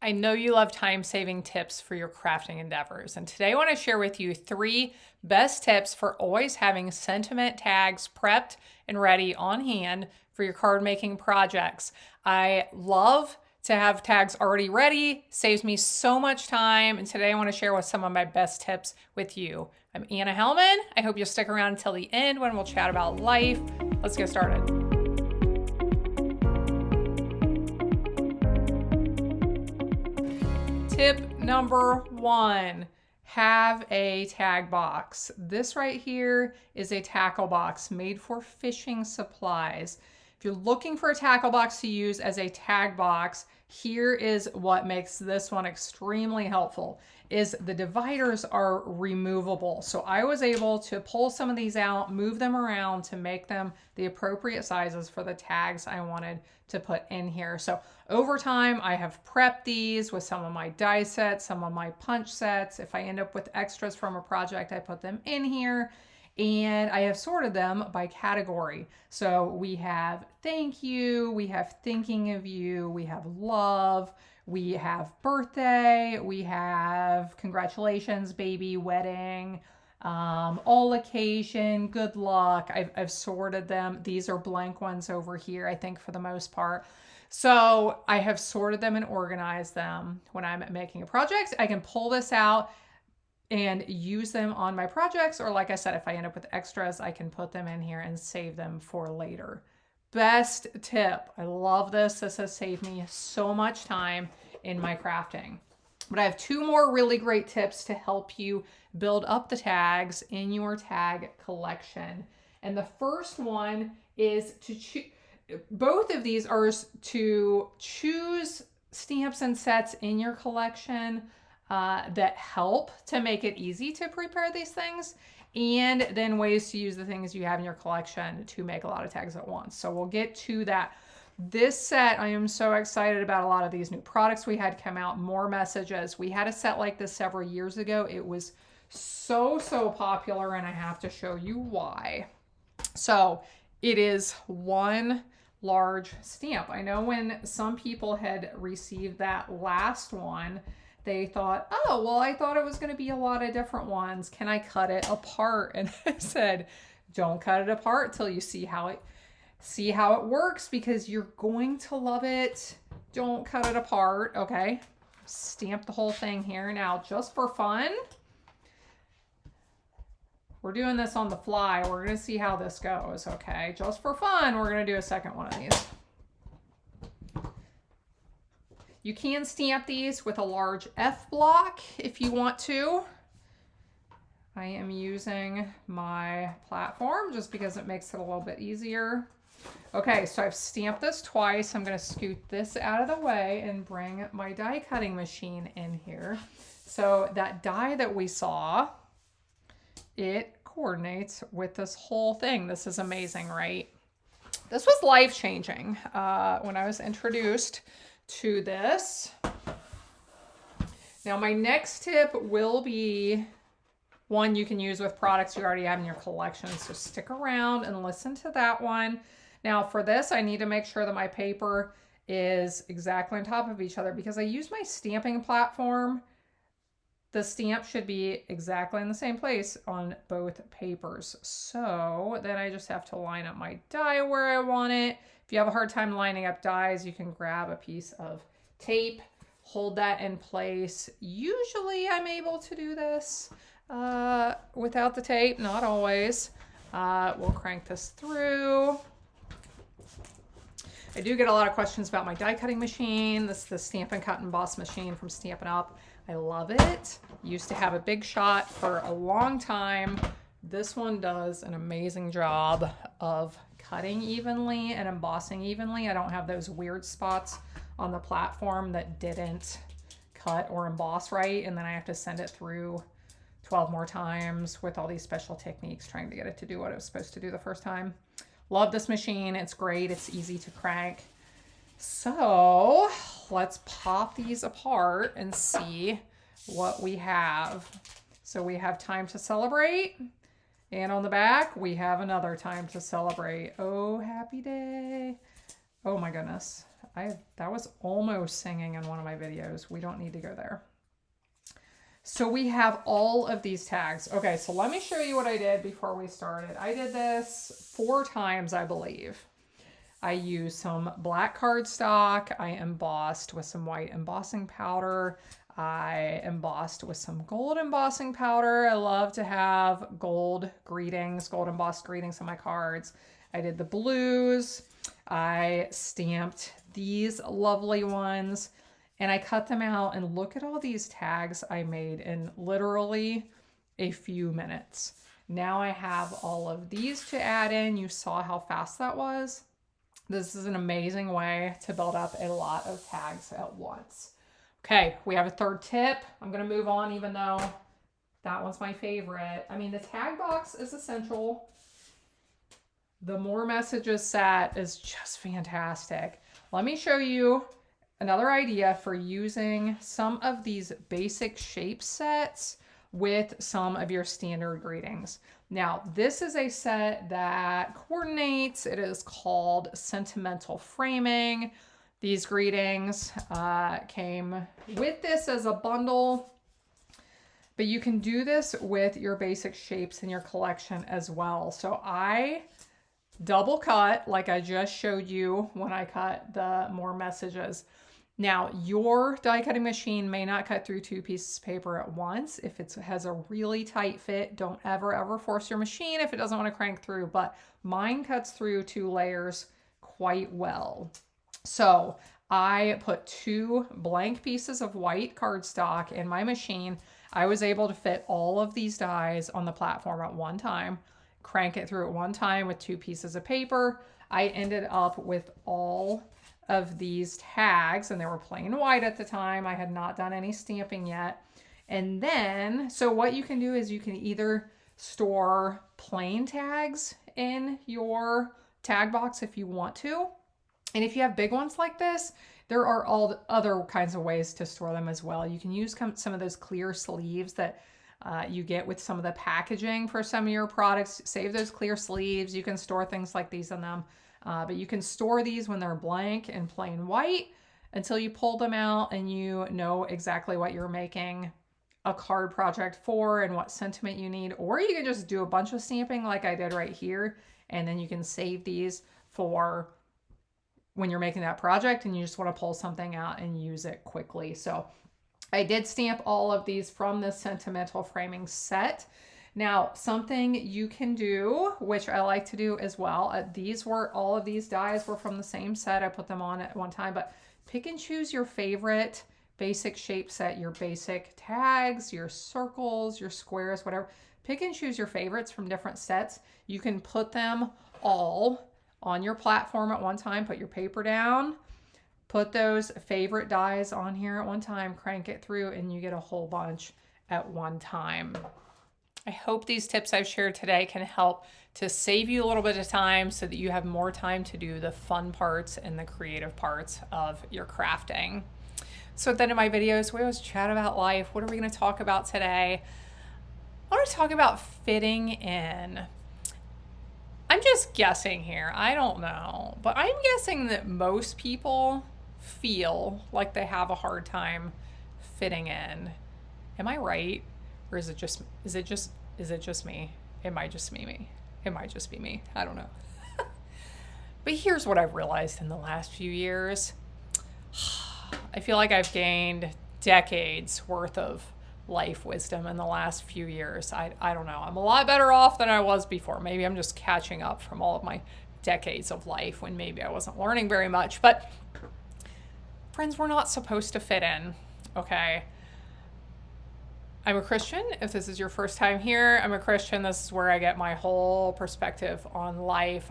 I know you love time-saving tips for your crafting endeavors, and today I want to share with you 3 best tips for always having sentiment tags prepped and ready on hand for your card making projects. I love to have tags already ready, saves me so much time, and today I want to share with some of my best tips with you. I'm Anna Helman. I hope you'll stick around until the end when we'll chat about life. Let's get started. Tip number 1, have a tag box. This right here is a tackle box made for fishing supplies. If you're looking for a tackle box to use as a tag box, here is what makes this one extremely helpful, is the dividers are removable. So I was able to pull some of these out, move them around to make them the appropriate sizes for the tags I wanted to put in here. So over time, I have prepped these with some of my die sets, some of my punch sets. If I end up with extras from a project, I put them in here. And I have sorted them by category. So we have thank you, we have thinking of you, we have love, we have birthday, we have congratulations, baby, wedding, all occasion, good luck. I've sorted them. These are blank ones over here, I think, for the most part. So I have sorted them and organized them. When I'm making a project, I can pull this out and use them on my projects, or like I said, if I end up with extras, I can put them in here and save them for later. Best tip. I love this. This has saved me so much time in my crafting. But I have 2 more really great tips to help you build up the tags in your tag collection. And the first one is to choose, both of these are to choose stamps and sets in your collection that help to make it easy to prepare these things, and then ways to use the things you have in your collection to make a lot of tags at once. So we'll get to that. This set, I am so excited about a lot of these new products we had come out, more messages. We had a set like this several years ago. It was so popular, and I have to show you why. So it is one large stamp. I know when some people had received that last one, they thought, oh, well, I thought it was going to be a lot of different ones. Can I cut it apart? And I said, don't cut it apart till you see how it works, because you're going to love it. Don't cut it apart. Okay. Stamp the whole thing here. Now, just for fun, we're doing this on the fly. We're going to see how this goes. Okay. Just for fun, we're going to do a second one of these. You can stamp these with a large F block if you want to. I am using my platform just because it makes it a little bit easier. Okay, so I've stamped this twice. I'm going to scoot this out of the way and bring my die cutting machine in here. So that die that we saw, it coordinates with this whole thing. This is amazing, right? This was life-changing when I was introduced to this. Now my next tip will be one you can use with products you already have in your collection, so stick around and listen to that one. Now for this, I need to make sure that my paper is exactly on top of each other, because I use my stamping platform. The stamp should be exactly in the same place on both papers. So then I just have to line up my die where I want it. If you have a hard time lining up dies, you can grab a piece of tape, hold that in place. Usually I'm able to do this without the tape, not always. We'll crank this through. I do get a lot of questions about my die cutting machine. This is the Stampin' Cut and Emboss machine from Stampin' Up. I love it. Used to have a Big Shot for a long time. This one does an amazing job of cutting evenly and embossing evenly. I don't have those weird spots on the platform that didn't cut or emboss right, and then I have to send it through 12 more times with all these special techniques trying to get it to do what it was supposed to do the first time. Love this machine. It's great. It's easy to crank. So let's pop these apart and see what we have. So we have time to celebrate. And on the back, we have another time to celebrate. Oh, happy day. Oh my goodness. That was almost singing in one of my videos. We don't need to go there. So we have all of these tags. Okay, so let me show you what I did before we started. I did this 4 times, I believe. I used some black cardstock. I embossed with some white embossing powder. I embossed with some gold embossing powder. I love to have gold embossed greetings on my cards. I did the blues. I stamped these lovely ones. And I cut them out, and look at all these tags I made in literally a few minutes. Now I have all of these to add in. You saw how fast that was. This is an amazing way to build up a lot of tags at once. Okay, we have a third tip. I'm going to move on even though that one's my favorite. I mean, the tag box is essential. The more messages set is just fantastic. Let me show you another idea for using some of these basic shape sets with some of your standard greetings. Now, this is a set that coordinates. It is called Sentimental Framing. These greetings came with this as a bundle, but you can do this with your basic shapes in your collection as well. So I double cut like I just showed you when I cut the more messages. Now, your die cutting machine may not cut through 2 pieces of paper at once. If it has a really tight fit, don't ever force your machine if it doesn't want to crank through, but mine cuts through 2 layers quite well. So I put 2 blank pieces of white cardstock in my machine. I was able to fit all of these dies on the platform at one time, crank it through at one time with 2 pieces of paper. I ended up with all of these tags, and they were plain white at the time. I had not done any stamping yet. And then, so what you can do is you can either store plain tags in your tag box if you want to. And if you have big ones like this, there are all other kinds of ways to store them as well. You can use some of those clear sleeves that you get with some of the packaging for some of your products. Save those clear sleeves. You can store things like these in them. But you can store these when they're blank and plain white until you pull them out and you know exactly what you're making a card project for and what sentiment you need. Or you can just do a bunch of stamping like I did right here, and then you can save these for when you're making that project and you just want to pull something out and use it quickly. So I did stamp all of these from the Sentimental Framing set. Now, something you can do, which I like to do as well, all of these dies were from the same set. I put them on at one time, but pick and choose your favorite basic shape set, your basic tags, your circles, your squares, whatever. Pick and choose your favorites from different sets. You can put them all on your platform at one time, put your paper down, put those favorite dies on here at one time, crank it through, and you get a whole bunch at one time. I hope these tips I've shared today can help to save you a little bit of time so that you have more time to do the fun parts and the creative parts of your crafting. So at the end of my videos, we always chat about life. What are we going to talk about today? I want to talk about fitting in. I'm just guessing here. I don't know. But I'm guessing that most people feel like they have a hard time fitting in. Am I right? Or is it just me? It might just be me. It might just be me. I don't know. But here's what I've realized in the last few years. I feel like I've gained decades worth of life wisdom in the last few years. I don't know. I'm a lot better off than I was before. Maybe I'm just catching up from all of my decades of life when maybe I wasn't learning very much. But friends, we're not supposed to fit in, okay? I'm a Christian. If this is your first time here, I'm a Christian. This is where I get my whole perspective on life.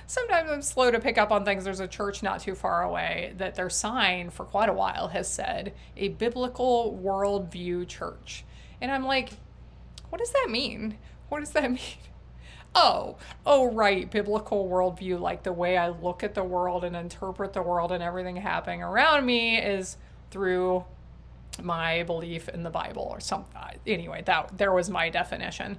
Sometimes I'm slow to pick up on things. There's a church not too far away that their sign for quite a while has said a biblical worldview church. And I'm like, what does that mean? What does that mean? Oh, right. Biblical worldview, like the way I look at the world and interpret the world and everything happening around me is through my belief in the Bible or something. Anyway, there was my definition.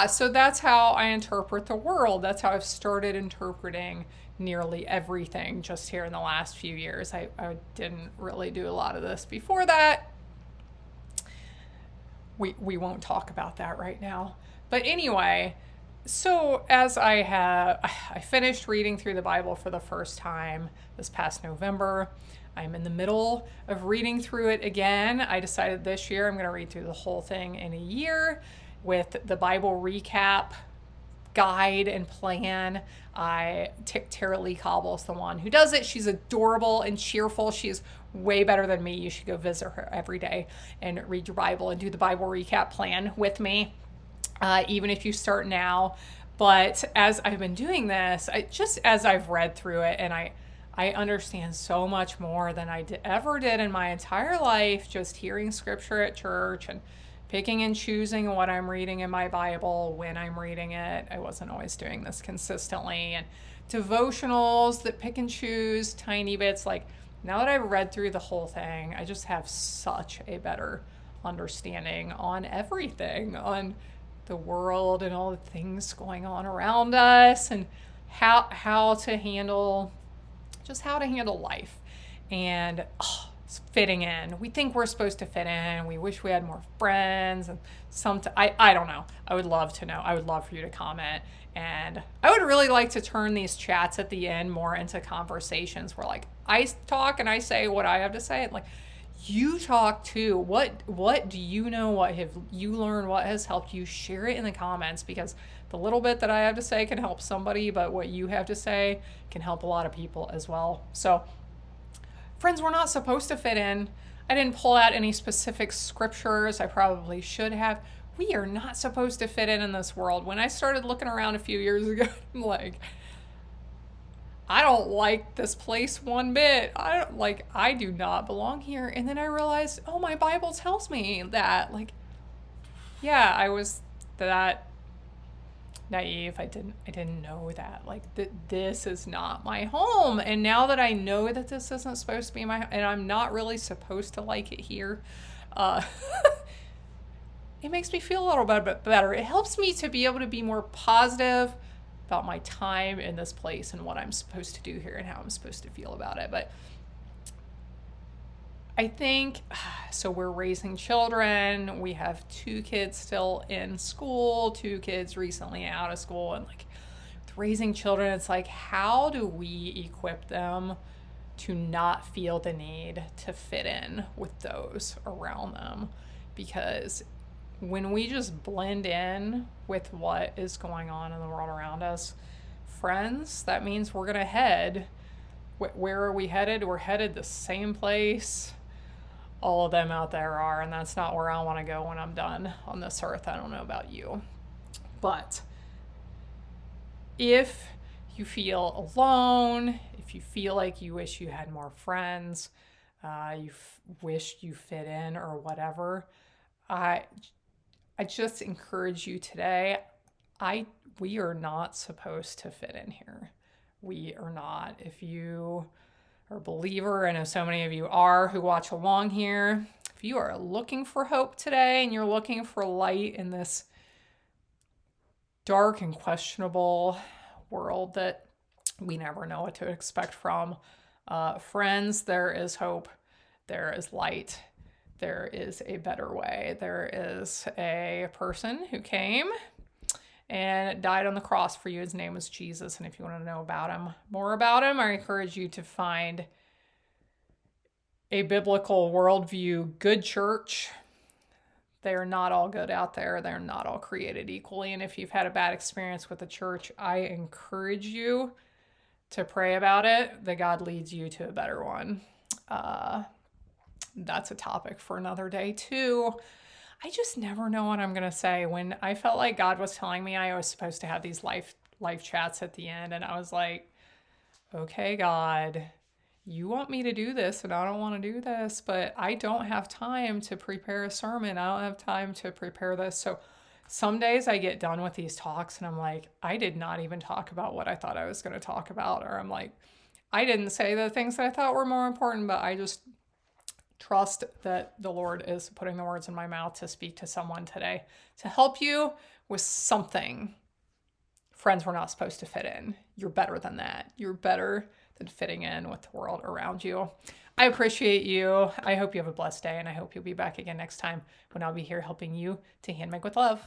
So that's how I interpret the world. That's how I've started interpreting nearly everything just here in the last few years. I didn't really do a lot of this before that. We won't talk about that right now. But anyway, so as I finished reading through the Bible for the first time this past November. I'm in the middle of reading through it again. I decided this year I'm going to read through the whole thing in a year with the Bible recap guide and plan. Tara Lee Cobble's the one who does it. She's adorable and cheerful. She's way better than me. You should go visit her every day and read your Bible and do the Bible recap plan with me, even if you start now. But as I've been doing this, as I've read through it, and I understand so much more than I ever did in my entire life, just hearing scripture at church and picking and choosing what I'm reading in my Bible, when I'm reading it. I wasn't always doing this consistently. And devotionals that pick and choose tiny bits. Like, now that I've read through the whole thing, I just have such a better understanding on everything, on the world and all the things going on around us, and how to handle life. And fitting in. We think we're supposed to fit in. We wish we had more friends. And I don't know. I would love to know. I would love for you to comment. And I would really like to turn these chats at the end more into conversations where, like, I talk and I say what I have to say. And, like, you talk too. What do you know? What have you learned? What has helped you? Share it in the comments, because the little bit that I have to say can help somebody, but what you have to say can help a lot of people as well. So, friends, we're not supposed to fit in. I didn't pull out any specific scriptures. I probably should have. We are not supposed to fit in this world. When I started looking around a few years ago, I'm like, I don't like this place one bit. I do not belong here. And then I realized, oh, my Bible tells me that. Like, yeah, I was that naive. I didn't know that. Like, this is not my home. And now that I know that this isn't supposed to be and I'm not really supposed to like it here, it makes me feel a little bit better. It helps me to be able to be more positive about my time in this place and what I'm supposed to do here and how I'm supposed to feel about it. But I think, so we're raising children. We have 2 kids still in school, 2 kids recently out of school. And, like, with raising children, it's like, how do we equip them to not feel the need to fit in with those around them? Because when we just blend in with what is going on in the world around us, friends, that means we're going to head. Where are we headed? We're headed the same place all of them out there are, and that's not where I want to go when I'm done on this earth. I don't know about you. But if you feel alone, if you feel like you wish you had more friends, you wished you fit in or whatever, I just encourage you today. We are not supposed to fit in here. We are not. If you are a believer, I know so many of you are who watch along here. If you are looking for hope today and you're looking for light in this dark and questionable world that we never know what to expect from, friends, there is hope. There is light. There is a better way. There is a person who came and died on the cross for you. His name was Jesus. And if you want to know more about him, I encourage you to find a biblical worldview, good church. They're not all good out there. They're not all created equally. And if you've had a bad experience with the church, I encourage you to pray about it, that God leads you to a better one. That's a topic for another day too. I just never know what I'm going to say. When I felt like God was telling me I was supposed to have these life chats at the end, and I was like, okay, God, you want me to do this, and I don't want to do this, but I don't have time to prepare a sermon. I don't have time to prepare this. So some days I get done with these talks and I'm like, I did not even talk about what I thought I was going to talk about. Or I'm like, I didn't say the things that I thought were more important, but I just trust that the Lord is putting the words in my mouth to speak to someone today to help you with something. Friends, we're not supposed to fit in. you're better than that. You're better than fitting in with the world around you. I appreciate you. I hope you have a blessed day, and I hope you'll be back again next time when I'll be here helping you to handmake with love.